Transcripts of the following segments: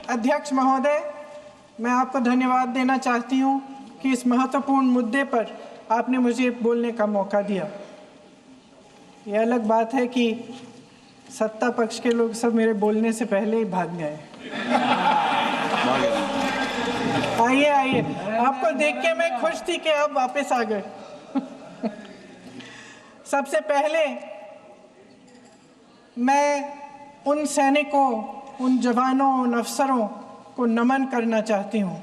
अध्यक्ष महोदय, मैं आपको धन्यवाद देना चाहती हूं कि इस महत्वपूर्ण मुद्दे पर आपने मुझे बोलने का मौका दिया। यह अलग बात है कि सत्ता पक्ष के लोग सब मेरे बोलने से पहले ही भाग गए। आइए, आपको देख के मैं खुश थी कि आप वापस आ गए। सबसे पहले मैं उन सैनिकों, उन जवानों, उन अफसरों को नमन करना चाहती हूँ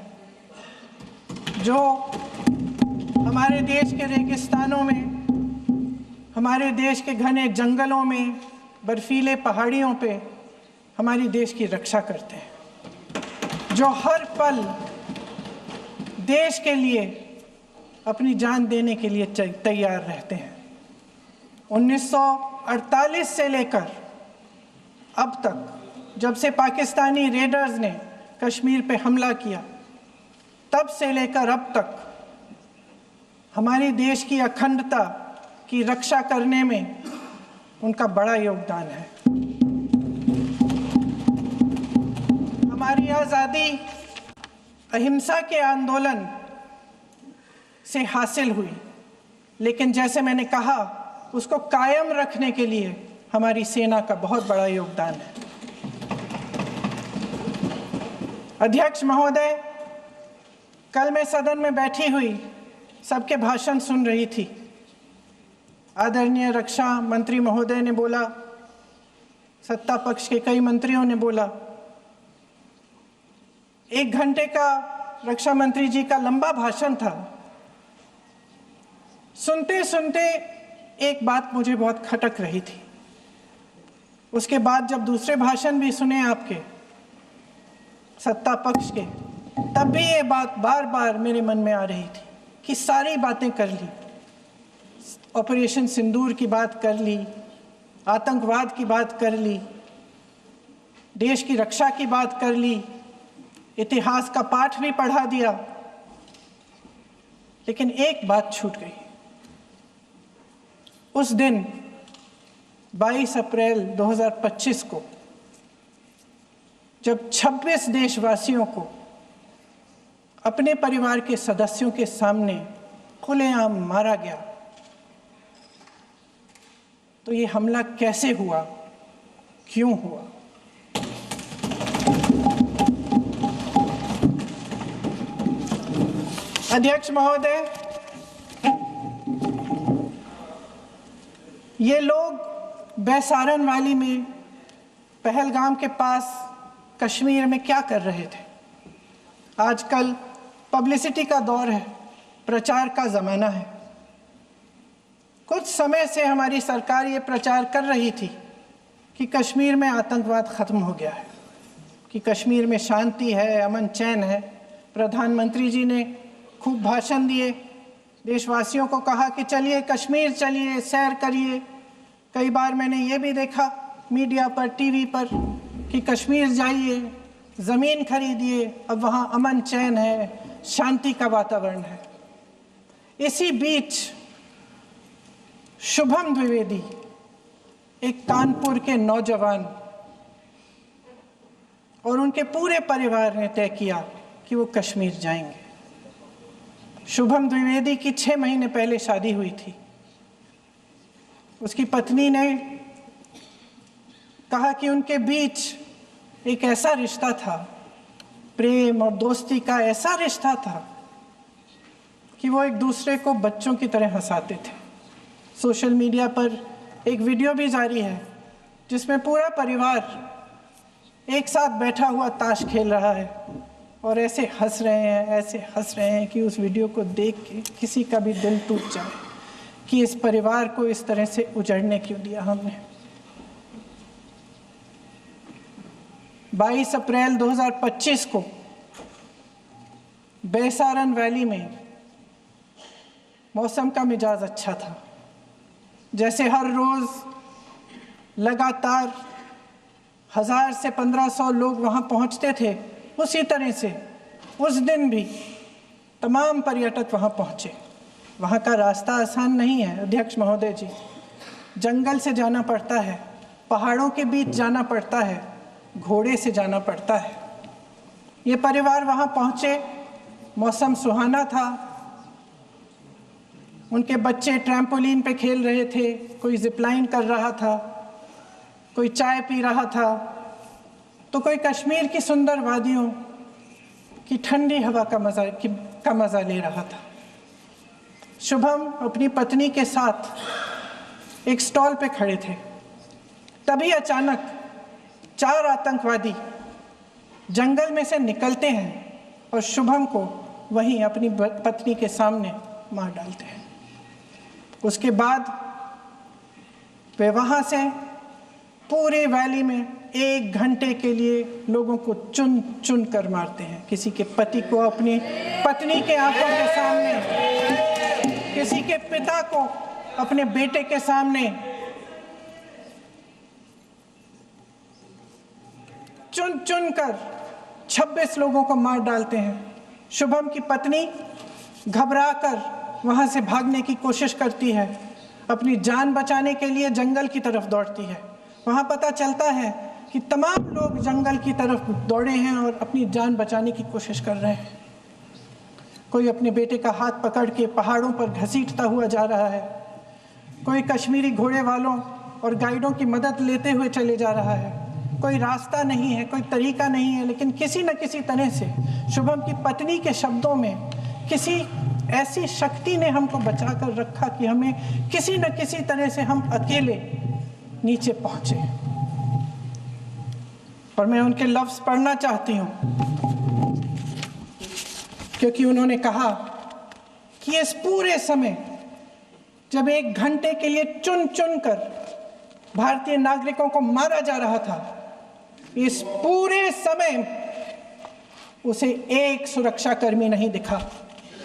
जो हमारे देश के रेगिस्तानों में, हमारे देश के घने जंगलों में, बर्फीले पहाड़ियों पे हमारी देश की रक्षा करते हैं, जो हर पल देश के लिए अपनी जान देने के लिए तैयार रहते हैं। 1948 से लेकर अब तक, जब से पाकिस्तानी रेडर्स ने कश्मीर पे हमला किया, तब से लेकर अब तक हमारे देश की अखंडता की रक्षा करने में उनका बड़ा योगदान है। हमारी आज़ादी अहिंसा के आंदोलन से हासिल हुई, लेकिन जैसे मैंने कहा, उसको कायम रखने के लिए हमारी सेना का बहुत बड़ा योगदान है। अध्यक्ष महोदय, कल मैं सदन में बैठी हुई सबके भाषण सुन रही थी। आदरणीय रक्षा मंत्री महोदय ने बोला, सत्ता पक्ष के कई मंत्रियों ने बोला। 1 घंटे का रक्षा मंत्री जी का लंबा भाषण था। सुनते सुनते एक बात मुझे बहुत खटक रही थी। उसके बाद जब दूसरे भाषण भी सुने आपके सत्ता पक्ष के, तब भी ये बात बार बार मेरे मन में आ रही थी कि सारी बातें कर ली, ऑपरेशन सिंदूर की बात कर ली, आतंकवाद की बात कर ली, देश की रक्षा की बात कर ली, इतिहास का पाठ भी पढ़ा दिया, लेकिन एक बात छूट गई। उस दिन 22 अप्रैल 2025 को जब 26 देशवासियों को अपने परिवार के सदस्यों के सामने खुलेआम मारा गया, तो ये हमला कैसे हुआ, क्यों हुआ? अध्यक्ष महोदय, ये लोग बैसारन वैली में, पहलगाम के पास कश्मीर में क्या कर रहे थे? आजकल पब्लिसिटी का दौर है, प्रचार का ज़माना है। कुछ समय से हमारी सरकार ये प्रचार कर रही थी कि कश्मीर में आतंकवाद ख़त्म हो गया है, कि कश्मीर में शांति है, अमन चैन है। प्रधानमंत्री जी ने खूब भाषण दिए, देशवासियों को कहा कि चलिए कश्मीर चलिए, सैर करिए। कई बार मैंने ये भी देखा मीडिया पर, टीवी पर, कि कश्मीर जाइए, ज़मीन खरीदिए, अब वहाँ अमन चैन है, शांति का वातावरण है। इसी बीच शुभम द्विवेदी, एक कानपुर के नौजवान, और उनके पूरे परिवार ने तय किया कि वो कश्मीर जाएंगे। शुभम द्विवेदी की 6 महीने पहले शादी हुई थी। उसकी पत्नी ने कहा कि उनके बीच एक ऐसा रिश्ता था, प्रेम और दोस्ती का ऐसा रिश्ता था कि वो एक दूसरे को बच्चों की तरह हंसाते थे। सोशल मीडिया पर एक वीडियो भी जारी है जिसमें पूरा परिवार एक साथ बैठा हुआ ताश खेल रहा है और ऐसे हंस रहे हैं कि उस वीडियो को देख के किसी का भी दिल टूट जाए कि इस परिवार को इस तरह से उजड़ने क्यों दिया हमने। 22 अप्रैल 2025 को बैसारन वैली में मौसम का मिजाज अच्छा था। जैसे हर रोज़ लगातार 1000 से 1500 लोग वहाँ पहुँचते थे, उसी तरह से उस दिन भी तमाम पर्यटक वहाँ पहुँचे। वहाँ का रास्ता आसान नहीं है अध्यक्ष महोदय जी, जंगल से जाना पड़ता है, पहाड़ों के बीच जाना पड़ता है, घोड़े से जाना पड़ता है। ये परिवार वहाँ पहुँचे, मौसम सुहाना था, उनके बच्चे ट्रैम्पोलिन पे खेल रहे थे, कोई जिपलाइन कर रहा था, कोई चाय पी रहा था, तो कोई कश्मीर की सुंदर वादियों की ठंडी हवा का मज़ा ले रहा था। शुभम अपनी पत्नी के साथ एक स्टॉल पे खड़े थे। तभी अचानक 4 आतंकवादी जंगल में से निकलते हैं और शुभम को वहीं अपनी पत्नी के सामने मार डालते हैं। उसके बाद वे वहाँ से पूरे वैली में 1 घंटे के लिए लोगों को चुन चुन कर मारते हैं। किसी के पति को अपनी पत्नी के आंखों के सामने, किसी के पिता को अपने बेटे के सामने, चुन चुन कर 26 लोगों को मार डालते हैं। शुभम की पत्नी घबराकर वहां से भागने की कोशिश करती है, अपनी जान बचाने के लिए जंगल की तरफ दौड़ती है। वहां पता चलता है कि तमाम लोग जंगल की तरफ दौड़े हैं और अपनी जान बचाने की कोशिश कर रहे हैं। कोई अपने बेटे का हाथ पकड़ के पहाड़ों पर घसीटता हुआ जा रहा है, कोई कश्मीरी घोड़े वालों और गाइडों की मदद लेते हुए चले जा रहा है। कोई रास्ता नहीं है, कोई तरीका नहीं है, लेकिन किसी न किसी तरह से शुभम की पत्नी के शब्दों में किसी ऐसी शक्ति ने हमको बचा कर रखा कि हमें किसी न किसी तरह से हम अकेले नीचे पहुंचे। और मैं उनके लफ्ज पढ़ना चाहती हूं, क्योंकि उन्होंने कहा कि इस पूरे समय जब 1 घंटे के लिए चुन चुन कर भारतीय नागरिकों को मारा जा रहा था, इस पूरे समय उसे एक सुरक्षाकर्मी नहीं दिखा,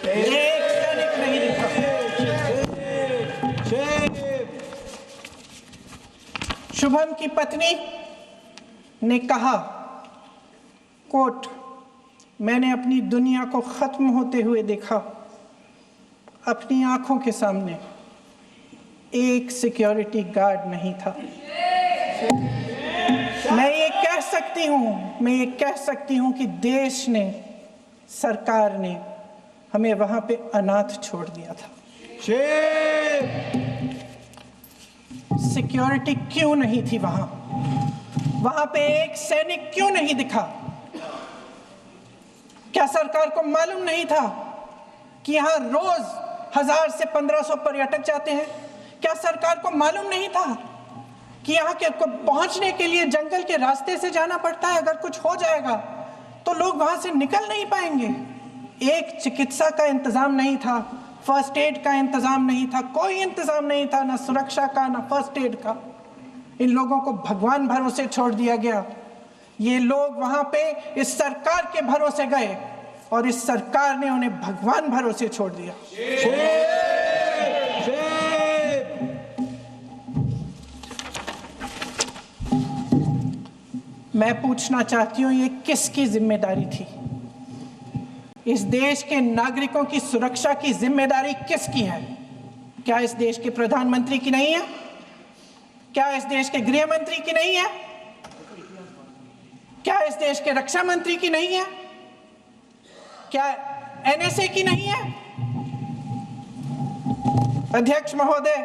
एक सैनिक नहीं दिखा। शुभम की पत्नी ने कहा, कोट, मैंने अपनी दुनिया को खत्म होते हुए देखा। अपनी आंखों के सामने एक सिक्योरिटी गार्ड नहीं था। मैं ये कह सकती हूं कि देश ने, सरकार ने हमें वहां पे अनाथ छोड़ दिया था। सिक्योरिटी क्यों नहीं थी वहां पे एक सैनिक क्यों नहीं दिखा? क्या सरकार को मालूम नहीं था कि यहां रोज 1000 से 1500 पर्यटक जाते हैं? क्या सरकार को मालूम नहीं था कि यहाँ के को पहुंचने के लिए जंगल के रास्ते से जाना पड़ता है? अगर कुछ हो जाएगा तो लोग वहां से निकल नहीं पाएंगे। एक चिकित्सा का इंतजाम नहीं था, फर्स्ट एड का इंतजाम नहीं था, कोई इंतजाम नहीं था, ना सुरक्षा का ना फर्स्ट एड का। इन लोगों को भगवान भरोसे छोड़ दिया गया। ये लोग वहां पे इस सरकार के भरोसे गए और इस सरकार ने उन्हें भगवान भरोसे छोड़ दिया। मैं पूछना चाहती हूं, ये किसकी जिम्मेदारी थी? इस देश के नागरिकों की सुरक्षा की जिम्मेदारी किसकी है? क्या इस देश के प्रधानमंत्री की नहीं है? क्या इस देश के गृह मंत्री की नहीं है? क्या इस देश के रक्षा मंत्री की नहीं है? क्या एनएसए की नहीं है? अध्यक्ष महोदय,